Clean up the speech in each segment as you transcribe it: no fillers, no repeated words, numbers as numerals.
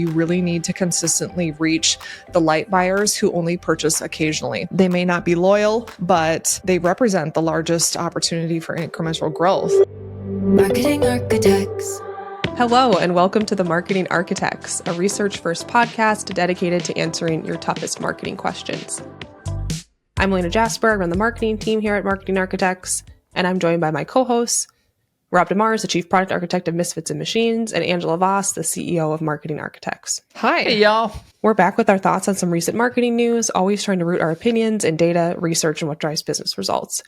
you really need to consistently reach the light buyers who only purchase occasionally. They may not be loyal, but they represent the largest opportunity for incremental growth. Marketing Architects. Hello, and welcome to the Marketing Architects, a research-first podcast dedicated to answering your toughest marketing questions. I'm Elena Jasper. I run the marketing team here at Marketing Architects, and I'm joined by my co-hosts, Rob DeMars, the Chief Product Architect of Misfits and Machines, and Angela Voss, the CEO of Marketing Architects. Hi. Hey, y'all. We're back with our thoughts on some recent marketing news, always trying to root our opinions in data, research, and what drives business results.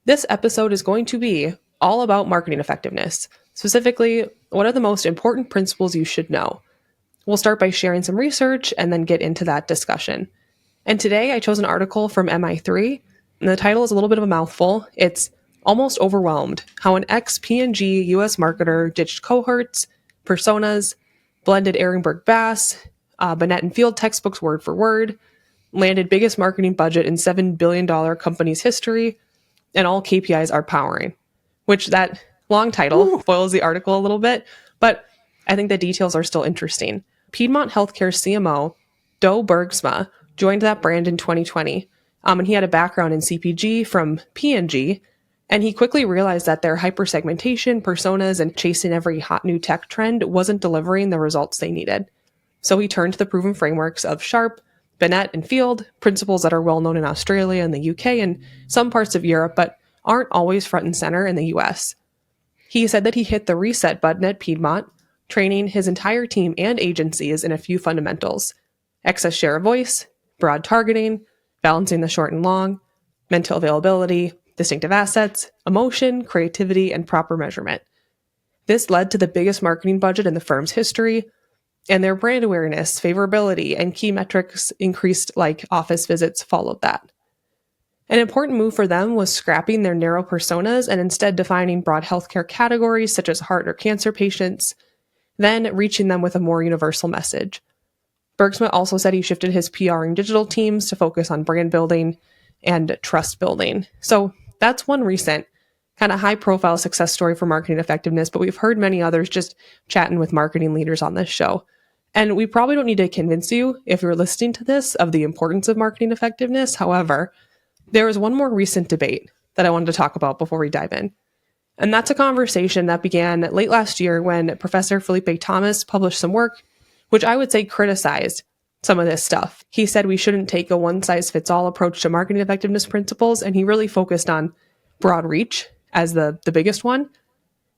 This episode is going to be all about marketing effectiveness. Specifically, what are the most important principles you should know? We'll start by sharing some research and then get into that discussion. And today I chose an article from MI3, and the title is a little bit of a mouthful. It's Almost Overwhelmed: How an Ex-P&G US Marketer Ditched Cohorts, Personas, Blended Ehrenberg-Bass, Bennett and Field textbooks word for word, landed biggest marketing budget in $7 billion company's history, and all KPIs are powering. Which that long title spoils the article a little bit, but I think the details are still interesting. Piedmont Healthcare CMO, Do Bergsma, joined that brand in 2020, and he had a background in CPG from P&G, and he quickly realized that their hypersegmentation, personas, and chasing every hot new tech trend wasn't delivering the results they needed. So he turned to the proven frameworks of Sharp, Bennett, and Field, principles that are well known in Australia and the UK and some parts of Europe, but aren't always front and center in the US. He said that he hit the reset button at Piedmont, training his entire team and agencies in a few fundamentals: excess share of voice, broad targeting, balancing the short and long, mental availability, distinctive assets, emotion, creativity, and proper measurement. This led to the biggest marketing budget in the firm's history, and their brand awareness, favorability, and key metrics increased like office visits followed that. An important move for them was scrapping their narrow personas and instead defining broad healthcare categories such as heart or cancer patients, then reaching them with a more universal message. Bergsma also said he shifted his PR and digital teams to focus on brand building and trust building. So that's one recent kind of high-profile success story for marketing effectiveness, but we've heard many others just chatting with marketing leaders on this show. And we probably don't need to convince you, if you're listening to this, of the importance of marketing effectiveness. However, there was one more recent debate that I wanted to talk about before we dive in. And that's a conversation that began late last year when Professor Felipe Thomas published some work, which I would say criticized some of this stuff. He said we shouldn't take a one-size-fits-all approach to marketing effectiveness principles, and he really focused on broad reach as the biggest one.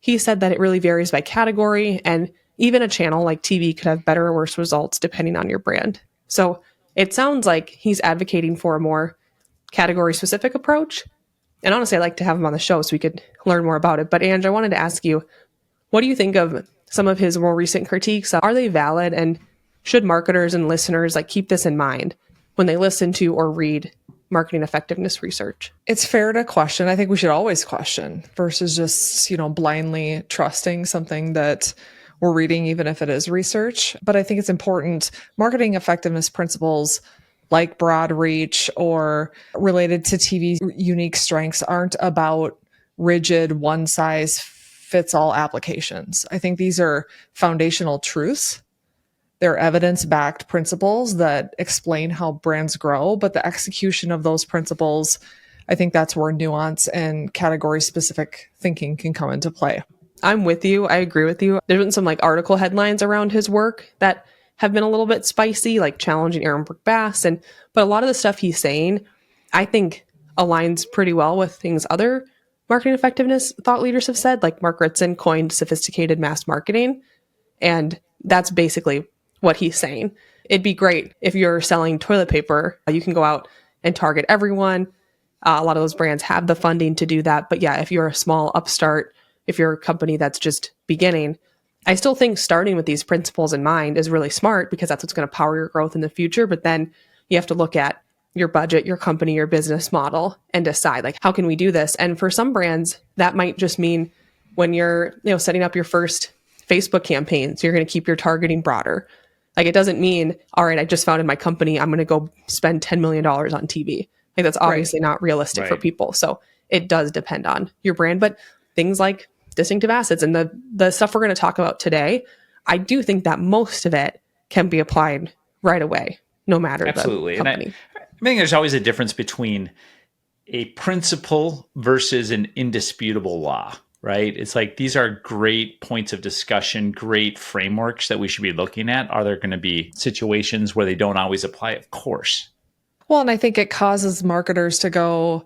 He said that it really varies by category, and even a channel like TV could have better or worse results depending on your brand. So it sounds like he's advocating for a more category-specific approach. And honestly, I'd like to have him on the show so we could learn more about it. But Ange, I wanted to ask you, what do you think of some of his more recent critiques? Are they valid, and should marketers and listeners keep this in mind when they listen to or read marketing effectiveness research? It's fair to question. I think we should always question versus just, blindly trusting something that we're reading, even if it is research. But I think it's important. Marketing effectiveness principles like broad reach or related to TV's unique strengths aren't about rigid one-size-fits-all applications. I think these are foundational truths. They're evidence-backed principles that explain how brands grow, but the execution of those principles, I think that's where nuance and category-specific thinking can come into play. I'm with you. I agree with you. There's been some article headlines around his work that have been a little bit spicy, like challenging Ehrenberg-Bass, but a lot of the stuff he's saying, I think, aligns pretty well with things other marketing effectiveness thought leaders have said, like Mark Ritson coined sophisticated mass marketing, and that's basically what he's saying. It'd be great if you're selling toilet paper, you can go out and target everyone. A lot of those brands have the funding to do that, but yeah, if you're a small upstart, if you're a company that's just beginning, I still think starting with these principles in mind is really smart because that's what's going to power your growth in the future. But then you have to look at your budget, your company, your business model, and decide how can we do this? And for some brands, that might just mean when you're, setting up your first Facebook campaigns, you're going to keep your targeting broader. It doesn't mean, all right, I just founded my company, I'm going to go spend $10 million on TV. That's obviously not realistic for people. So it does depend on your brand, but things like distinctive assets and the stuff we're going to talk about today, I do think that most of it can be applied right away, no matter Absolutely. the And company. I think there's always a difference between a principle versus an indisputable law, right? It's like these are great points of discussion, great frameworks that we should be looking at. Are there going to be situations where they don't always apply? Of course. Well, and I think it causes marketers to go,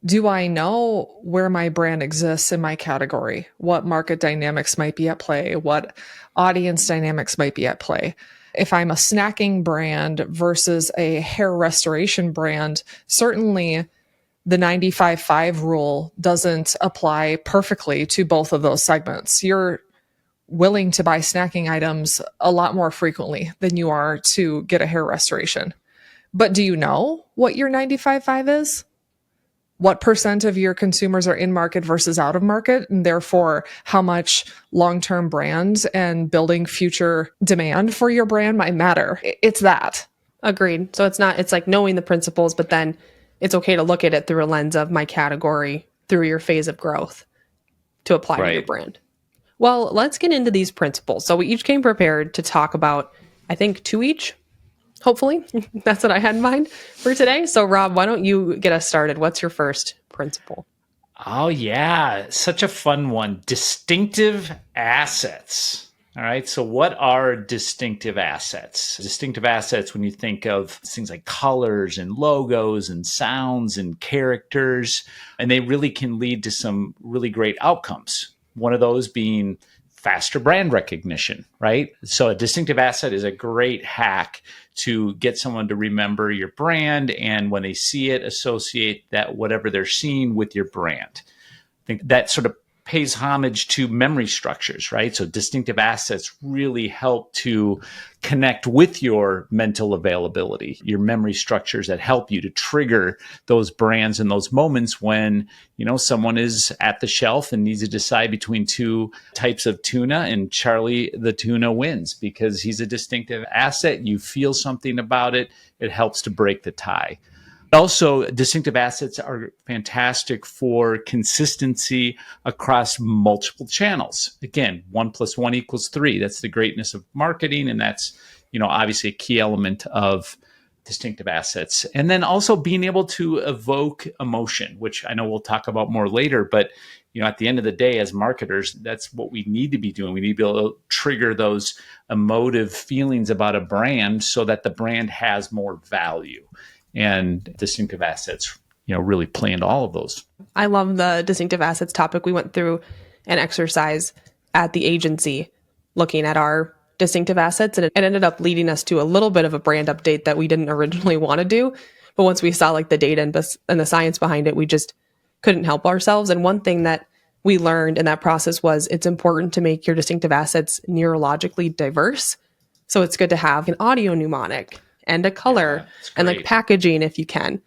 do I know where my brand exists in my category? What market dynamics might be at play? What audience dynamics might be at play? If I'm a snacking brand versus a hair restoration brand, certainly the 95-5 rule doesn't apply perfectly to both of those segments. You're willing to buy snacking items a lot more frequently than you are to get a hair restoration. But do you know what your 95-5 is? What percent of your consumers are in market versus out of market, and therefore how much long-term brand and building future demand for your brand might matter. It's that. Agreed. So it's like knowing the principles, but then it's okay to look at it through a lens of my category through your phase of growth to apply to your brand. Well, let's get into these principles. So we each came prepared to talk about, I think, 2 each. Hopefully, that's what I had in mind for today. So Rob, why don't you get us started? What's your first principle? Oh, yeah. Such a fun one. Distinctive assets. All right. So, what are distinctive assets? Distinctive assets, when you think of things like colors and logos and sounds and characters, and they really can lead to some really great outcomes. One of those being faster brand recognition, right? So, a distinctive asset is a great hack to get someone to remember your brand, and when they see it, associate that whatever they're seeing with your brand. I think that sort of pays homage to memory structures, right? So distinctive assets really help to connect with your mental availability, your memory structures that help you to trigger those brands in those moments when, someone is at the shelf and needs to decide between 2 types of tuna, and Charlie the tuna wins because he's a distinctive asset. You feel something about it. It helps to break the tie. Also, distinctive assets are fantastic for consistency across multiple channels. Again, 1 + 1 = 3. That's the greatness of marketing. And that's, obviously a key element of distinctive assets. And then also being able to evoke emotion, which I know we'll talk about more later. But, at the end of the day, as marketers, that's what we need to be doing. We need to be able to trigger those emotive feelings about a brand so that the brand has more value. And distinctive assets, really play into all of those. I love the distinctive assets topic. We went through an exercise at the agency looking at our distinctive assets, and it ended up leading us to a little bit of a brand update that we didn't originally want to do. But once we saw like the data and the science behind it, we just couldn't help ourselves. And one thing that we learned in that process was it's important to make your distinctive assets neurologically diverse. So it's good to have an audio mnemonic and a color and like packaging if you can.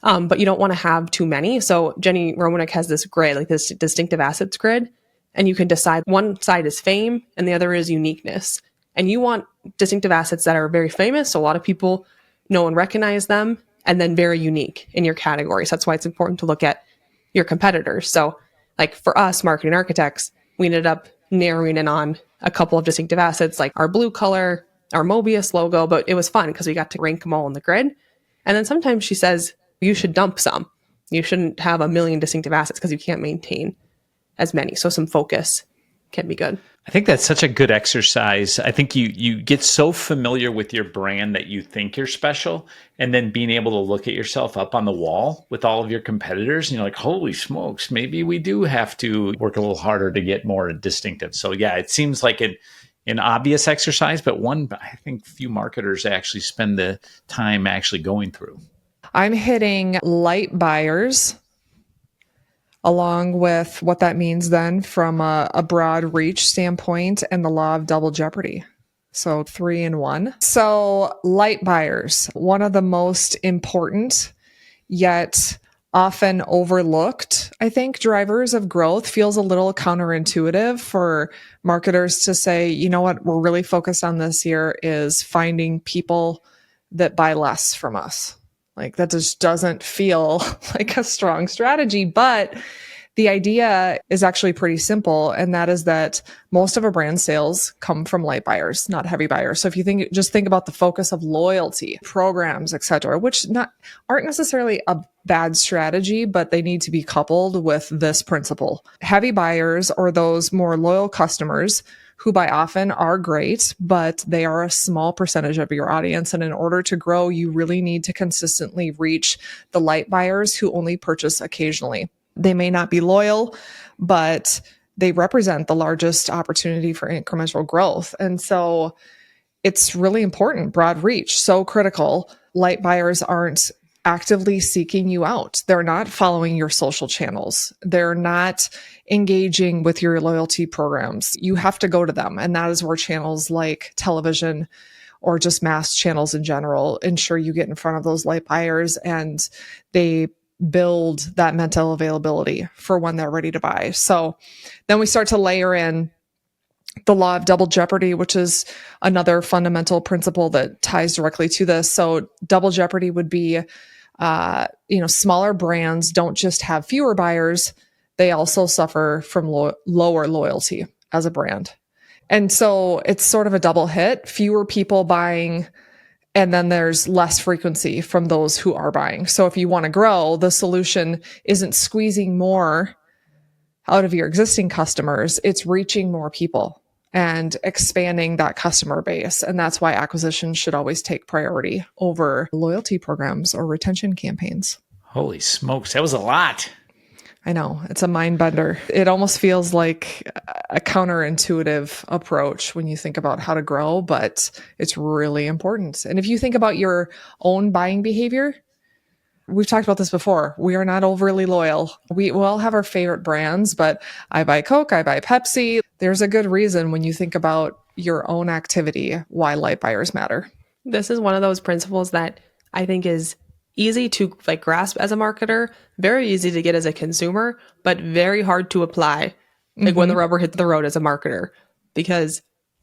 But you don't want to have too many. So Jenny Romanek has this grid, like this distinctive assets grid, and you can decide one side is fame and the other is uniqueness. And you want distinctive assets that are very famous, so a lot of people know and recognize them, and then very unique in your category. So that's why it's important to look at your competitors. So like for us, marketing architects, we ended up narrowing in on a couple of distinctive assets like our blue color, our Mobius logo, but it was fun because we got to rank them all in the grid. And then sometimes she says, you should dump some. You shouldn't have a million distinctive assets because you can't maintain as many. So some focus can be good. I think that's such a good exercise. I think you get so familiar with your brand that you think you're special, and then being able to look at yourself up on the wall with all of your competitors, and you're like, holy smokes, maybe we do have to work a little harder to get more distinctive. So yeah, it seems like an obvious exercise, but one I think few marketers actually spend the time actually going through. I'm hitting light buyers along with what that means then from a broad reach standpoint and the law of double jeopardy. So 3 in 1. So light buyers, one of the most important yet often overlooked, I think, drivers of growth. Feels a little counterintuitive for marketers to say, you know what, we're really focused on this year is finding people that buy less from us. Like that just doesn't feel like a strong strategy, but The idea is actually pretty simple, and that is that most of a brand sales come from light buyers, not heavy buyers. So if you just think about the focus of loyalty programs, etc., which aren't necessarily a bad strategy, but they need to be coupled with this principle. Heavy buyers, or those more loyal customers who buy often, are great, but they are a small percentage of your audience. And in order to grow, you really need to consistently reach the light buyers who only purchase occasionally. They may not be loyal, but they represent the largest opportunity for incremental growth. And so it's really important. Broad reach, so critical. Light buyers aren't actively seeking you out. They're not following your social channels. They're not engaging with your loyalty programs. You have to go to them. And that is where channels like television or just mass channels in general ensure you get in front of those light buyers, and they build that mental availability for when they're ready to buy. So then we start to layer in the law of double jeopardy, which is another fundamental principle that ties directly to this. So double jeopardy would be, smaller brands don't just have fewer buyers, they also suffer from lower loyalty as a brand. And so it's sort of a double hit, fewer people buying, and then there's less frequency from those who are buying. So if you want to grow, the solution isn't squeezing more out of your existing customers, it's reaching more people and expanding that customer base. And that's why acquisition should always take priority over loyalty programs or retention campaigns. Holy smokes, that was a lot. I know, it's a mind bender. It almost feels like a counterintuitive approach when you think about how to grow, but it's really important. And if you think about your own buying behavior, we've talked about this before. We are not overly loyal. We all have our favorite brands, but I buy Coke, I buy Pepsi. There's a good reason when you think about your own activity why light buyers matter. This is one of those principles that I think is easy to grasp as a marketer, very easy to get as a consumer, but very hard to apply when the rubber hits the road as a marketer, because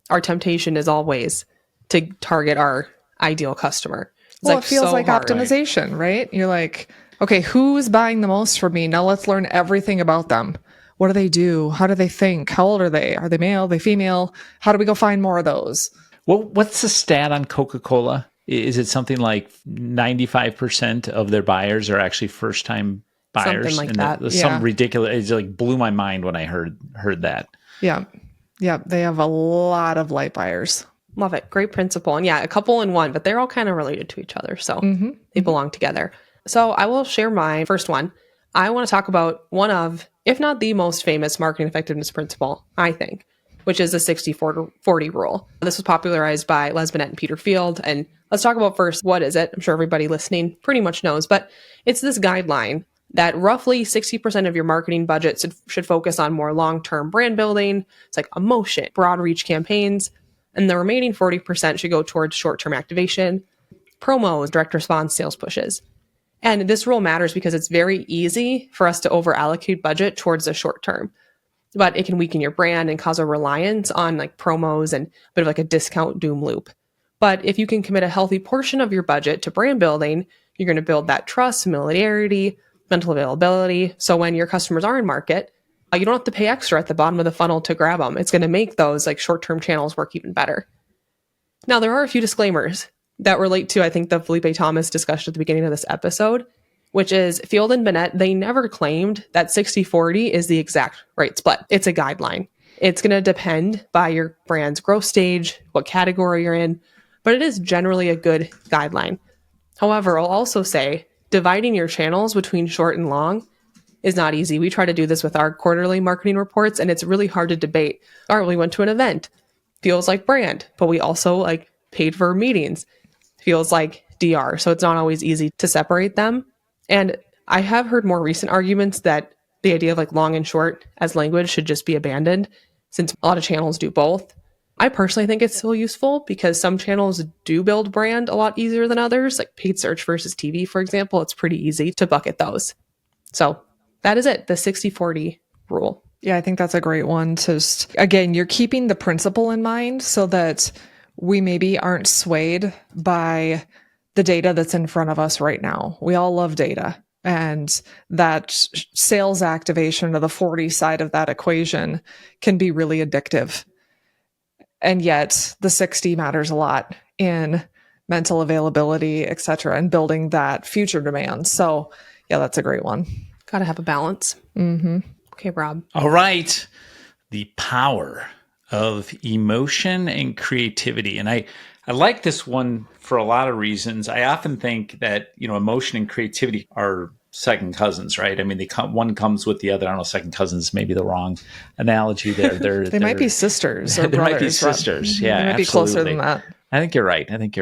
our temptation is always to target our ideal customer. It feels like optimization, right? You're like, okay, who's buying the most from me? Now let's learn everything about them. What do they do? How do they think? How old are they? Are they male? Are they female? How do we go find more of those? Well, what's the stat on Coca-Cola? Is it something like 95% of their buyers are actually first-time buyers? Something like that. Some ridiculous. It blew my mind when I heard that. Yeah. They have a lot of light buyers. Love it. Great principle. And yeah, a couple in one, but they're all kind of related to each other. So they belong together. So I will share my first one. I want to talk about one of, if not the most famous marketing effectiveness principle, I think, which is the 60-40 rule. This was popularized by Les Binet and Peter Field. And let's talk about first, what is it? I'm sure everybody listening pretty much knows, but it's this guideline that roughly 60% of your marketing budget should focus on more long-term brand building. It's like emotion, broad reach campaigns. And the remaining 40% should go towards short-term activation, promos, direct response, sales pushes. And this rule matters because it's very easy for us to over-allocate budget towards the short term. But it can weaken your brand and cause a reliance on promos and a bit of a discount doom loop. But if you can commit a healthy portion of your budget to brand building, you're going to build that trust, familiarity, mental availability. So when your customers are in market, you don't have to pay extra at the bottom of the funnel to grab them. It's going to make those short-term channels work even better. Now, there are a few disclaimers that relate to, I think, the Felipe Thomas discussion at the beginning of this episode, which is Field and Binet, they never claimed that 60-40 is the exact right split. It's a guideline. It's going to depend by your brand's growth stage, what category you're in, but it is generally a good guideline. However, I'll also say dividing your channels between short and long is not easy. We try to do this with our quarterly marketing reports, and it's really hard to debate. All right, we went to an event. Feels like brand, but we also paid for meetings. Feels like DR. So it's not always easy to separate them. And I have heard more recent arguments that the idea of long and short as language should just be abandoned, since a lot of channels do both. I personally think it's still useful because some channels do build brand a lot easier than others, like paid search versus TV, for example. It's pretty easy to bucket those. So that is it, the 60-40 rule. Yeah, I think that's a great one. Again, you're keeping the principle in mind so that we maybe aren't swayed by the data that's in front of us right now. We all love data. And that sales activation of the 40 side of that equation can be really addictive. And yet the 60 matters a lot in mental availability, et cetera, and building that future demand. So yeah, that's a great one. Got to have a balance. Mm-hmm. Okay, Rob. All right. The power of emotion and creativity. And I like this one for a lot of reasons. I often think that, emotion and creativity are second cousins, right? I mean, one comes with the other. I don't know, second cousins may be the wrong analogy there. They might be sisters or they brothers. might be sisters. Yeah, they might absolutely. be closer than that. I think you're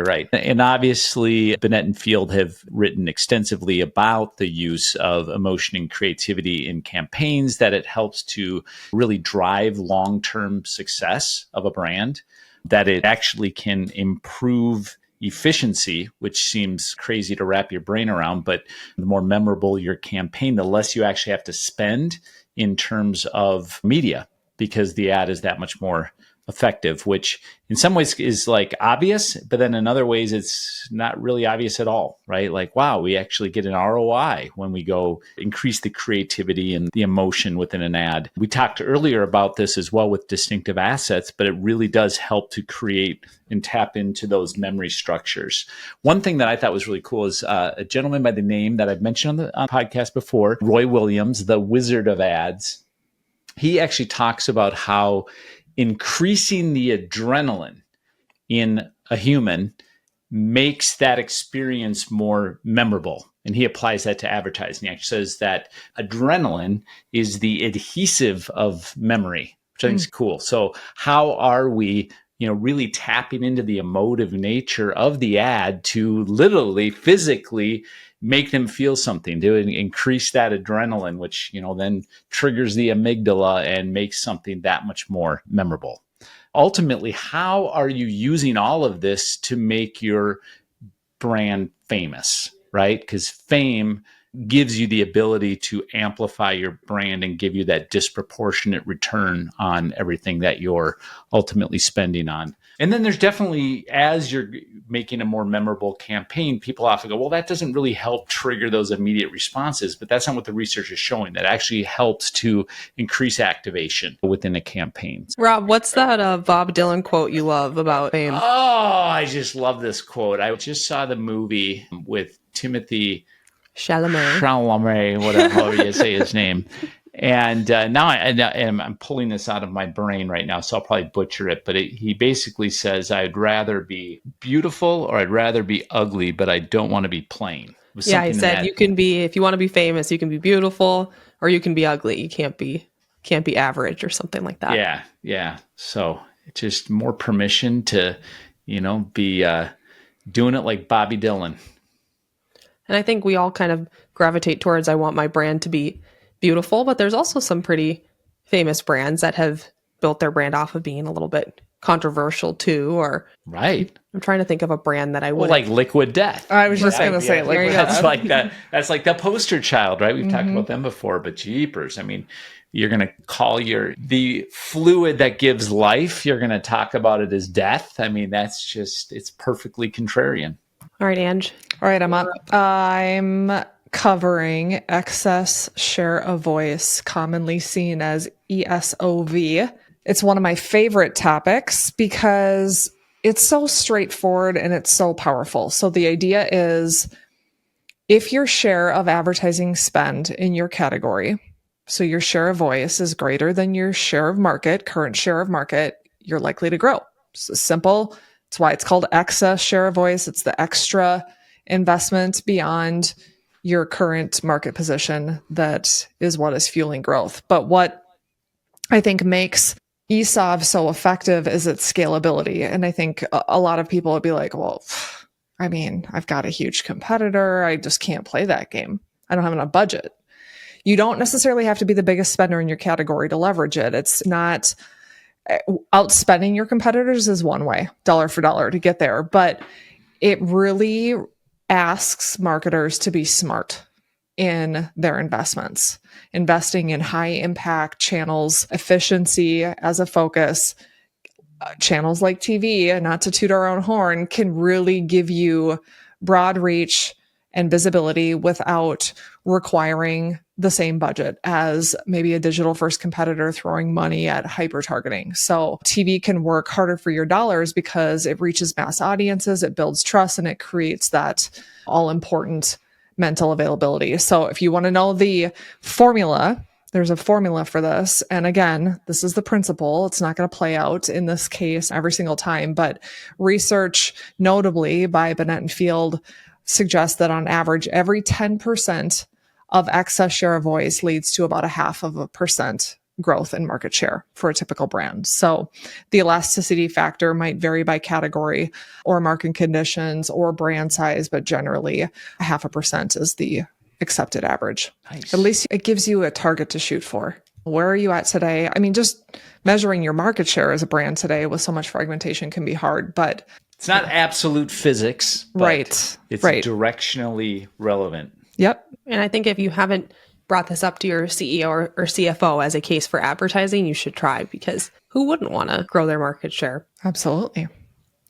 right. And obviously, Bennett and Field have written extensively about the use of emotion and creativity in campaigns, that it helps to really drive long-term success of a brand, that it actually can improve efficiency, which seems crazy to wrap your brain around. But the more memorable your campaign, the less you actually have to spend in terms of media, because the ad is that much more effective, which in some ways is like obvious, but then in other ways it's not really obvious at all, right? Like, wow, we actually get an ROI when we go increase the creativity and the emotion within an ad. We talked earlier about this as well with distinctive assets, but it really does help to create and tap into those memory structures. One thing that I thought was really cool is a gentleman by the name that I've mentioned on the podcast before, Roy Williams, the Wizard of Ads. He actually talks about how increasing the adrenaline in a human makes that experience more memorable. And he applies that to advertising. He actually says that adrenaline is the adhesive of memory, which I think is cool. So how are we, really tapping into the emotive nature of the ad to literally, physically make them feel something, to increase that adrenaline, which, then triggers the amygdala and makes something that much more memorable. Ultimately, how are you using all of this to make your brand famous, right? Because fame gives you the ability to amplify your brand and give you that disproportionate return on everything that you're ultimately spending on. And then there's definitely, as you're making a more memorable campaign, people often go, well, that doesn't really help trigger those immediate responses. But that's not what the research is showing. That actually helps to increase activation within a campaign. Rob, what's that Bob Dylan quote you love about fame? Oh, I just love this quote. I just saw the movie with Timothy Chalamet, whatever, however you say his name. And now I'm pulling this out of my brain right now, so I'll probably butcher it. But he basically says, I'd rather be beautiful or I'd rather be ugly, but I don't want to be plain. Yeah, he said you can be, if you want to be famous, you can be beautiful or you can be ugly. You can't be average or something like that. Yeah. So it's just more permission to, be doing it like Bobby Dylan. And I think we all kind of gravitate towards, I want my brand to be beautiful, but there's also some pretty famous brands that have built their brand off of being a little bit controversial too, or right. I'm trying to think of a brand that I would like Liquid Death. I was just going to say Liquid Death. That's like that. That's like the poster child, right? We've talked about them before, but jeepers. I mean, you're going to call the fluid that gives life, you're going to talk about it as death. I mean, it's perfectly contrarian. All right, Ange. All right, I'm up. I'm covering excess share of voice, commonly seen as ESOV. It's one of my favorite topics because it's so straightforward and it's so powerful. So the idea is, if your share of advertising spend in your category, so your share of voice is greater than your share of market, current share of market, you're likely to grow. It's simple. It's why it's called excess share of voice. It's the extra investment beyond your current market position that is what is fueling growth. But what I think makes ESOV so effective is its scalability. And I think a lot of people would be like, well, I mean, I've got a huge competitor. I just can't play that game. I don't have enough budget. You don't necessarily have to be the biggest spender in your category to leverage it. It's not outspending your competitors is one way, dollar for dollar, to get there. But it really asks marketers to be smart in their investments, investing in high impact channels, efficiency as a focus. Channels like TV, and not to toot our own horn, can really give you broad reach and visibility without requiring the same budget as maybe a digital first competitor throwing money at hyper targeting. So TV can work harder for your dollars because it reaches mass audiences, it builds trust, and it creates that all important mental availability. So if you want to know the formula, there's a formula for this. And again, this is the principle. It's not going to play out in this case every single time, but research, notably by Bennett and Field, suggests that on average, every 10% of excess share of voice leads to about 0.5% growth in market share for a typical brand. So the elasticity factor might vary by category or market conditions or brand size, but generally 0.5% is the accepted average. Nice. At least it gives you a target to shoot for. Where are you at today? I mean, just measuring your market share as a brand today with so much fragmentation can be hard, but It's not absolute physics, but right. it's Right. directionally relevant. Yep. And I think if you haven't brought this up to your CEO or CFO as a case for advertising, you should try, because who wouldn't want to grow their market share? Absolutely.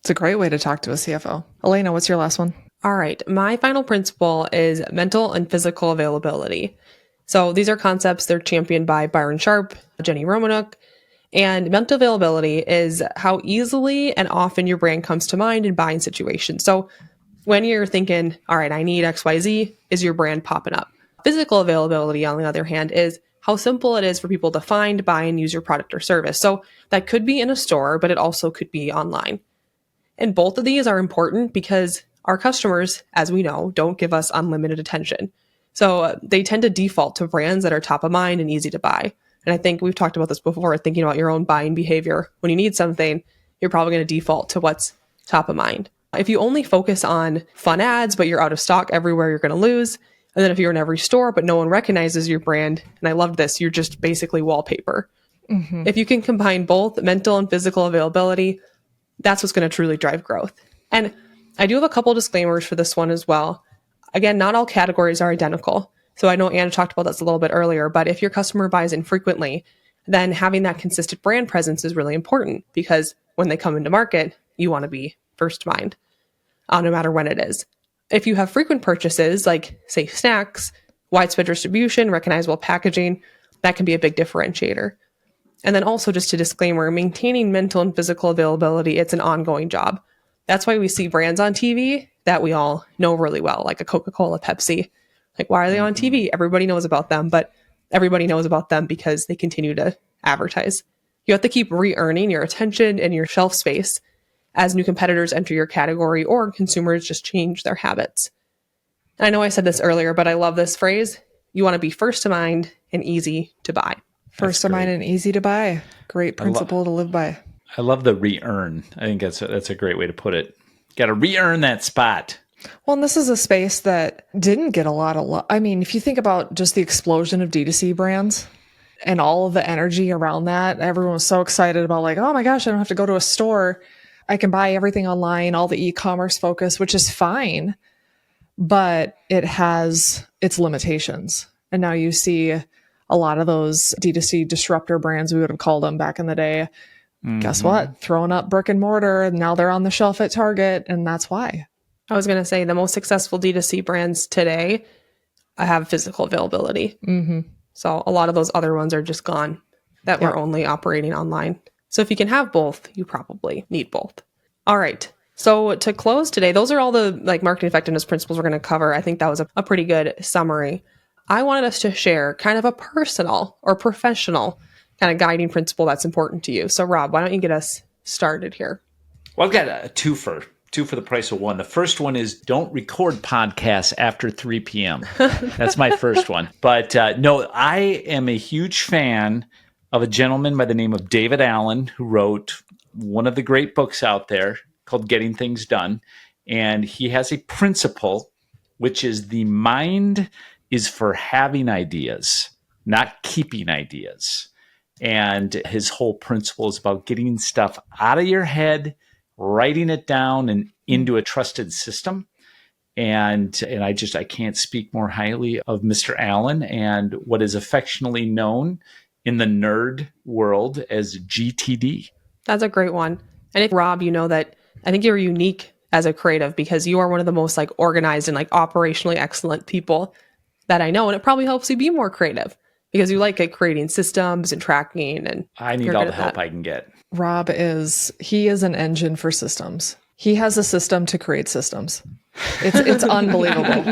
It's a great way to talk to a CFO. Elena, what's your last one? All right. My final principle is mental and physical availability. So these are concepts, they're championed by Byron Sharp, Jenny Romanuk, and mental availability is how easily and often your brand comes to mind in buying situations. So when you're thinking, all right, I need XYZ, is your brand popping up? Physical availability, on the other hand, is how simple it is for people to find, buy, and use your product or service. So that could be in a store, but it also could be online. And both of these are important because our customers, as we know, don't give us unlimited attention. So they tend to default to brands that are top of mind and easy to buy. And I think we've talked about this before, thinking about your own buying behavior. When you need something, you're probably going to default to what's top of mind. If you only focus on fun ads, but you're out of stock everywhere, you're going to lose. And then if you're in every store, but no one recognizes your brand, and I love this, you're just basically wallpaper. Mm-hmm. If you can combine both mental and physical availability, that's what's going to truly drive growth. And I do have a couple disclaimers for this one as well. Again, not all categories are identical. So I know Anna talked about this a little bit earlier, but if your customer buys infrequently, then having that consistent brand presence is really important, because when they come into market, you want to be first to mind, no matter when it is. If you have frequent purchases, like say snacks, widespread distribution, recognizable packaging, that can be a big differentiator. And then also, just a disclaimer, maintaining mental and physical availability, it's an ongoing job. That's why we see brands on TV that we all know really well, like a Coca-Cola, Pepsi. Like, why are they on TV? Everybody knows about them, but everybody knows about them because they continue to advertise. You have to keep re-earning your attention and your shelf space as new competitors enter your category or consumers just change their habits. And I know I said this earlier, but I love this phrase. You want to be first to mind and easy to buy. First of mine and easy to buy. Great principle to live by. I love the re-earn. I think that's a great way to put it. Got to re-earn that spot. Well, and this is a space that didn't get a lot of love. I mean, if you think about just the explosion of D2C brands and all of the energy around that, everyone was so excited about, like, oh my gosh, I don't have to go to a store. I can buy everything online, all the e-commerce focus, which is fine, but it has its limitations. And now you see a lot of those D2C disruptor brands, we would have called them back in the day. Guess what? Throwing up brick and mortar, and now they're on the shelf at Target, and that's why. I was going to say the most successful D2C brands today have physical availability. Mm-hmm. So a lot of those other ones are just gone that were only operating online. So if you can have both, you probably need both. All right. So to close today, those are all the marketing effectiveness principles we're going to cover. I think that was a pretty good summary. I wanted us to share kind of a personal or professional kind of guiding principle that's important to you. So Rob, why don't you get us started here? Well, I've got a two for the price of one. The first one is don't record podcasts after 3 p.m. That's my first one. But no, I am a huge fan of a gentleman by the name of David Allen, who wrote one of the great books out there called Getting Things Done. And he has a principle, which is the mind is for having ideas, not keeping ideas. And his whole principle is about getting stuff out of your head, writing it down and into a trusted system. And I can't speak more highly of Mr. Allen and what is affectionately known in the nerd world as GTD. That's a great one. And if Rob, you know that I think you're unique as a creative because you are one of the most like organized and like operationally excellent people that I know. And it probably helps you be more creative because you like creating systems and tracking. And I need you're all good the at help that. I can get. Rob he is an engine for systems. He has a system to create systems. It's unbelievable.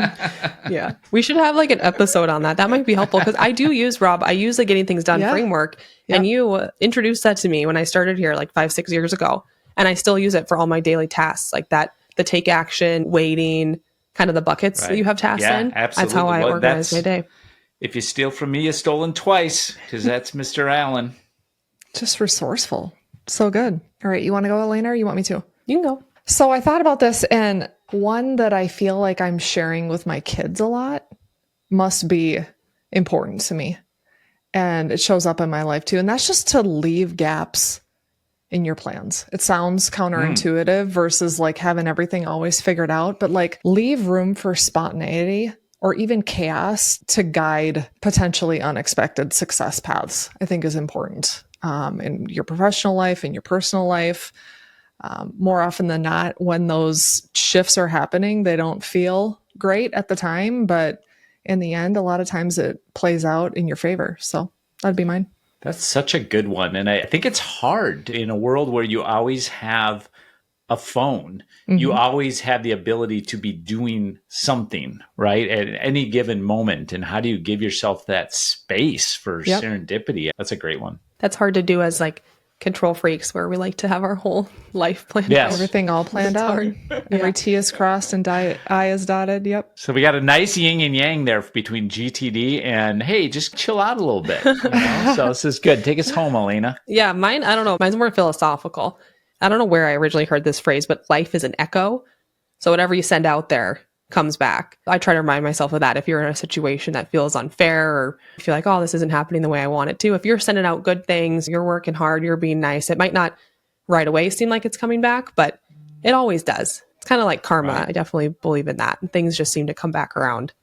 Yeah. We should have like an episode on that. That might be helpful because I do use Rob. I use the Getting Things Done Yeah. framework. Yep. And you introduced that to me when I started here like 5-6 years ago. And I still use it for all my daily tasks like that, the take action, waiting, kind of the buckets that Right. you have tasks Yeah, in. absolutely. That's how I Well, organize my day. If you steal from me, you're stolen twice, because that's Mr. Allen. Just resourceful. So good. All right. You want to go, Elena, or you want me to? You can go. So I thought about this, and one that I feel like I'm sharing with my kids a lot must be important to me. And it shows up in my life too. And that's just to leave gaps in your plans. It sounds counterintuitive versus like having everything always figured out, but like leave room for spontaneity or even chaos to guide potentially unexpected success paths, I think is important in your professional life, in your personal life. More often than not, when those shifts are happening, they don't feel great at the time, but in the end, a lot of times it plays out in your favor. So that'd be mine. That's such a good one. And I think it's hard in a world where you always have a phone. You always have the ability to be doing something, right? At any given moment. And how do you give yourself that space for serendipity? That's a great one. That's hard to do as like control freaks where we like to have our whole life planned Yes. out. Everything all planned It's out. hard. Every T is crossed and I is dotted. Yep. So we got a nice yin and yang there between GTD and, hey, just chill out a little bit. So this is good. Take us home, Elena. Yeah, mine, I don't know. Mine's more philosophical. I don't know where I originally heard this phrase, but life is an echo. So whatever you send out there comes back. I try to remind myself of that if you're in a situation that feels unfair or you feel like, oh, this isn't happening the way I want it to. If you're sending out good things, you're working hard, you're being nice, it might not right away seem like it's coming back, but it always does. It's kind of like karma. Right. I definitely believe in that. And things just seem to come back around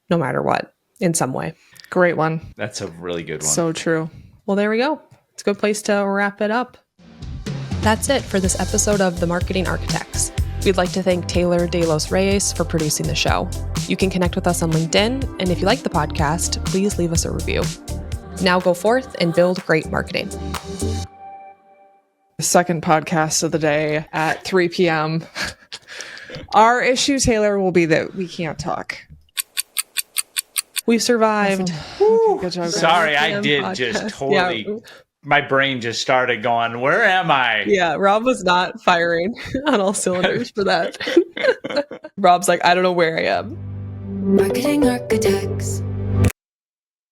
no matter what in some way. Great one. That's a really good one. So true. Well, there we go. It's a good place to wrap it up. That's it for this episode of The Marketing Architects. We'd like to thank Taylor De Los Reyes for producing the show. You can connect with us on LinkedIn, and if you like the podcast, please leave us a review. Now go forth and build great marketing. Second podcast of the day at 3 p.m. Our issue, Taylor, will be that we can't talk. We survived. Okay, good job, guys. Sorry, I did podcast. just totally, my brain just started going, where am I? Yeah, Rob was not firing on all cylinders for that. Rob's like, I don't know where I am. Marketing architects.